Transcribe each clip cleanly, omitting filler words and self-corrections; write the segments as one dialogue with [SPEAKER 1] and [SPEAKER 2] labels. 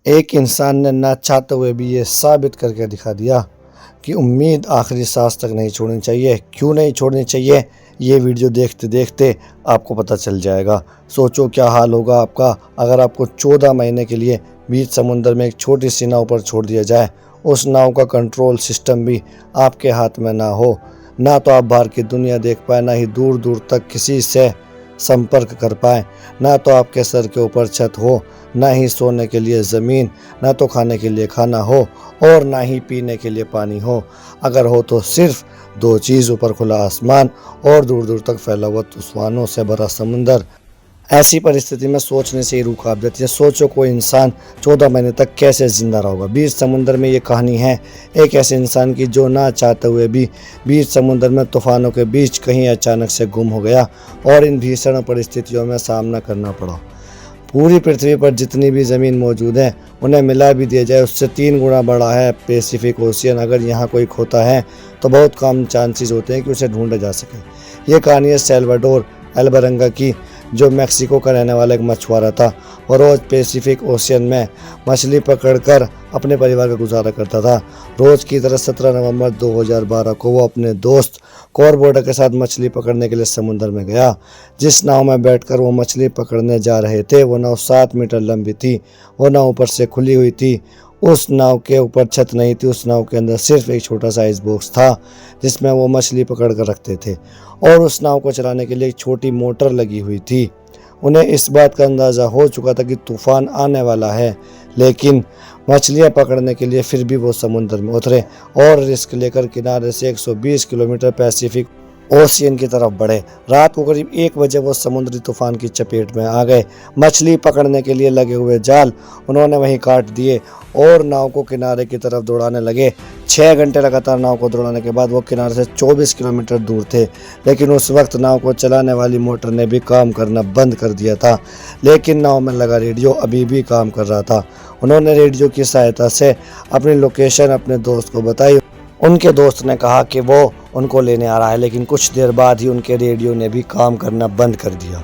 [SPEAKER 1] एक इंसान ने ना चाहते हुए भी ये साबित करके दिखा दिया कि उम्मीद आखिरी सांस तक नहीं छोड़नी चाहिए। क्यों नहीं छोड़नी चाहिए, ये वीडियो देखते देखते आपको पता चल जाएगा। सोचो क्या हाल होगा आपका अगर आपको 14 महीने के लिए बीच समुद्र में एक छोटी सी नाव पर छोड़ दिया जाए। उस नाव का कंट्रोल सिस्टम भी आपके हाथ में ना हो, ना तो आप बाहर की दुनिया देख पाए, ना ही दूर दूर तक किसी से संपर्क कर पाए, ना तो आपके सर के ऊपर छत हो, ना ही सोने के लिए ज़मीन, ना तो खाने के लिए खाना हो और ना ही पीने के लिए पानी हो। अगर हो तो सिर्फ दो चीज़, ऊपर खुला आसमान और दूर दूर तक फैला हुआ तूफानों से भरा समुंदर। ऐसी परिस्थिति में सोचने से ही रूह कांप जाती है। सोचो कोई इंसान 14 महीने तक कैसे जिंदा रहोगा। बीच समुंदर में ये कहानी है एक ऐसे इंसान की जो ना चाहते हुए भी बीच समुंदर में तूफानों के बीच कहीं अचानक से गुम हो गया और इन भीषण परिस्थितियों में सामना करना पड़ा। पूरी पृथ्वी पर जितनी भी ज़मीन मौजूद है उन्हें मिला भी दिया जाए उससे 3 गुना बड़ा है पैसिफिक ओशियन। अगर यहाँ कोई खोता है तो बहुत कम चांसेस होते हैं कि उसे ढूंढा जा सके। ये कहानी है सैल्वाडोर एल्बरंगा की, जो मैक्सिको का रहने वाला एक मछुआरा था और रोज़ पैसिफिक ओशियन में मछली पकड़कर अपने परिवार का गुजारा करता था। रोज़ की तरह 17 नवंबर 2012 को वो अपने दोस्त कॉरबोर्डर के साथ मछली पकड़ने के लिए समुद्र में गया। जिस नाव में बैठकर वो मछली पकड़ने जा रहे थे वो नाव 7 मीटर लंबी थी। वो नाव ऊपर से खुली हुई थी। उस नाव के ऊपर छत नहीं थी। उस नाव के अंदर सिर्फ एक छोटा सा आइस बॉक्स था जिसमें वो मछली पकड़ कर रखते थे और उस नाव को चलाने के लिए एक छोटी मोटर लगी हुई थी। उन्हें इस बात का अंदाज़ा हो चुका था कि तूफान आने वाला है, लेकिन मछलियां पकड़ने के लिए फिर भी वो समुद्र में उतरे और रिस्क लेकर किनारे से 120 किलोमीटर पैसिफिक ओशियन की तरफ बढ़े। रात को करीब 1 बजे वो समुद्री तूफान की चपेट में आ गए। मछली पकड़ने के लिए लगे हुए जाल उन्होंने वहीं काट दिए और नाव को किनारे की तरफ दौड़ाने लगे। 6 घंटे लगातार नाव को दौड़ाने के बाद वो किनारे से 24 किलोमीटर दूर थे, लेकिन उस वक्त नाव को चलाने वाली मोटर ने भी काम करना बंद कर दिया था। लेकिन नाव में लगा रेडियो अभी भी काम कर रहा था। उन्होंने रेडियो की सहायता से अपनी लोकेशन अपने दोस्त को बताई। उनके दोस्त ने कहा कि वो उनको लेने आ रहा है, लेकिन कुछ देर बाद ही उनके रेडियो ने भी काम करना बंद कर दिया।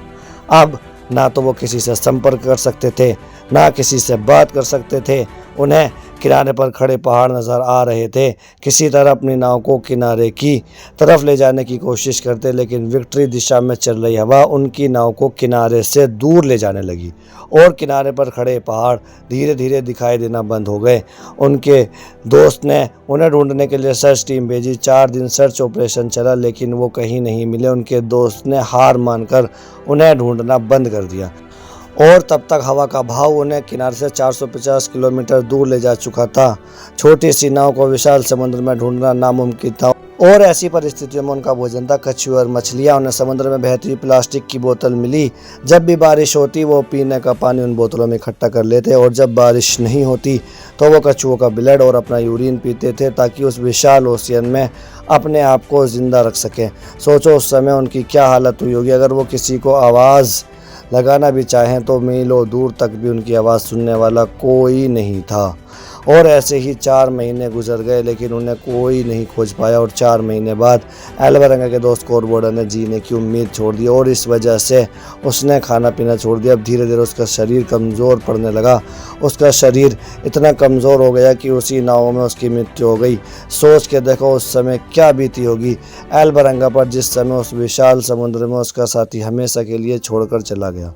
[SPEAKER 1] अब ना तो वो किसी से संपर्क कर सकते थे, ना किसी से बात कर सकते थे। उन्हें किनारे पर खड़े पहाड़ नज़र आ रहे थे। किसी तरह अपनी नाव को किनारे की तरफ ले जाने की कोशिश करते, लेकिन विक्ट्री दिशा में चल रही हवा उनकी नाव को किनारे से दूर ले जाने लगी और किनारे पर खड़े पहाड़ धीरे धीरे दिखाई देना बंद हो गए। उनके दोस्त ने उन्हें ढूंढने के लिए सर्च टीम भेजी। 4 दिन सर्च ऑपरेशन चला, लेकिन वो कहीं नहीं मिले। उनके दोस्त ने हार मानकर उन्हें ढूंढना बंद कर दिया और तब तक हवा का भाव उन्हें किनारे से 450 किलोमीटर दूर ले जा चुका था। छोटी सी नाव को विशाल समुद्र में ढूंढना नामुमकिन था और ऐसी परिस्थितियों में उनका भोजन था कछुए और मछलियाँ। उन्हें समुद्र में बहती हुई प्लास्टिक की बोतल मिली। जब भी बारिश होती वो पीने का पानी उन बोतलों में इकट्ठा कर लेते और जब बारिश नहीं होती तो वो कछुओं का ब्लड और अपना यूरिन पीते थे ताकि उस विशाल ओशियन में अपने आप को जिंदा रख सकें। सोचो उस समय उनकी क्या हालत हुई होगी। अगर वो किसी को आवाज़ लगाना भी चाहें तो मीलों दूर तक भी उनकी आवाज़ सुनने वाला कोई नहीं था। और ऐसे ही 4 महीने गुजर गए, लेकिन उन्हें कोई नहीं खोज पाया। और 4 महीने बाद एल्बरंगा के दोस्त कॉरबोर्डर ने जीने की उम्मीद छोड़ दी और इस वजह से उसने खाना पीना छोड़ दिया। अब धीरे धीरे उसका शरीर कमज़ोर पड़ने लगा। उसका शरीर इतना कमज़ोर हो गया कि उसी नाव में उसकी मृत्यु हो गई। सोच के देखो उस समय क्या बीती होगी एल्बरंगा पर, जिस समय उस विशाल समुद्र में उसका साथी हमेशा के लिए छोड़कर चला गया।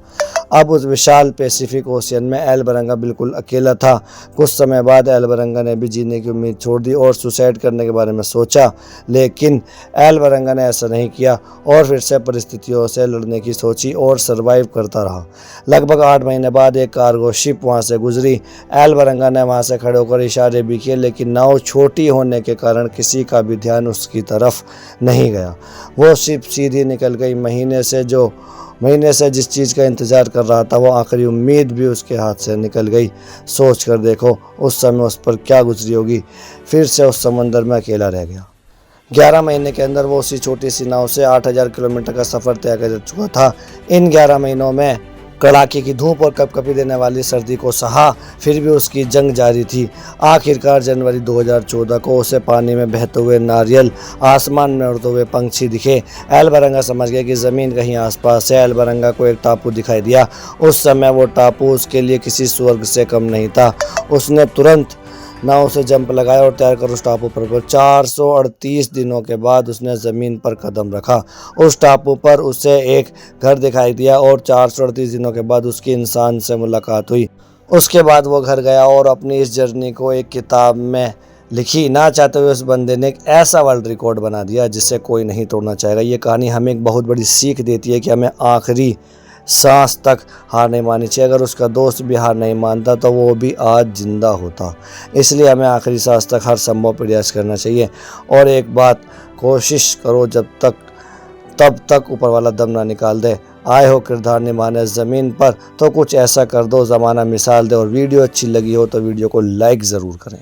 [SPEAKER 1] अब उस विशाल पैसिफिक ओशियन में एल्बरंगा बिल्कुल अकेला था। कुछ समय बाद एल्बरंगा ने भी जीने की उम्मीद छोड़ दी और सुसाइड करने के बारे में सोचा, लेकिन एल्बरंगा ने ऐसा नहीं किया और फिर से परिस्थितियों से लड़ने की सोची और सरवाइव करता रहा। लगभग 8 महीने बाद एक कार्गो शिप वहां से गुजरी। एल्बरंगा ने वहां से खड़े होकर इशारे भी किए, लेकिन नाव छोटी होने के कारण किसी का भी ध्यान उसकी तरफ नहीं गया। वो शिप सीधी निकल गई। महीने से जिस चीज़ का इंतज़ार कर रहा था वो आखिरी उम्मीद भी उसके हाथ से निकल गई। सोच कर देखो उस समय उस पर क्या गुजरी होगी। फिर से उस समंदर में अकेला रह गया। 11 महीने के अंदर वो उसी छोटी सी नाव से 8000 किलोमीटर का सफ़र तय कर चुका था। इन 11 महीनों में कड़ाके की धूप और कपकपी देने वाली सर्दी को सहा, फिर भी उसकी जंग जारी थी। आखिरकार जनवरी 2014 को उसे पानी में बहते हुए नारियल, आसमान में उड़ते हुए पंछी दिखे। एल्बरंगा समझ गया कि ज़मीन कहीं आसपास है। एल्बरंगा को एक टापू दिखाई दिया। उस समय वो टापू उसके लिए किसी स्वर्ग से कम नहीं था। उसने तुरंत नाव से जंप लगाया और तैर कर उस टापू पर 438 दिनों के बाद उसने ज़मीन पर कदम रखा। उस टापू पर उसे एक घर दिखाई दिया और 438 दिनों के बाद उसकी इंसान से मुलाकात हुई। उसके बाद वो घर गया और अपनी इस जर्नी को एक किताब में लिखी। ना चाहते हुए उस बंदे ने एक ऐसा वर्ल्ड रिकॉर्ड बना दिया जिसे कोई नहीं तोड़ना चाहेगा। ये कहानी हमें एक बहुत बड़ी सीख देती है कि हमें आखिरी सांस तक हार नहीं माननी चाहिए। अगर उसका दोस्त भी हार नहीं मानता तो वो भी आज जिंदा होता। इसलिए हमें आखिरी सांस तक हर संभव प्रयास करना चाहिए। और एक बात, कोशिश करो तब तक ऊपर वाला दम ना निकाल दे। आए हो किरदार निभाने ज़मीन पर तो कुछ ऐसा कर दो ज़माना मिसाल दे। और वीडियो अच्छी लगी हो तो वीडियो को लाइक ज़रूर करें।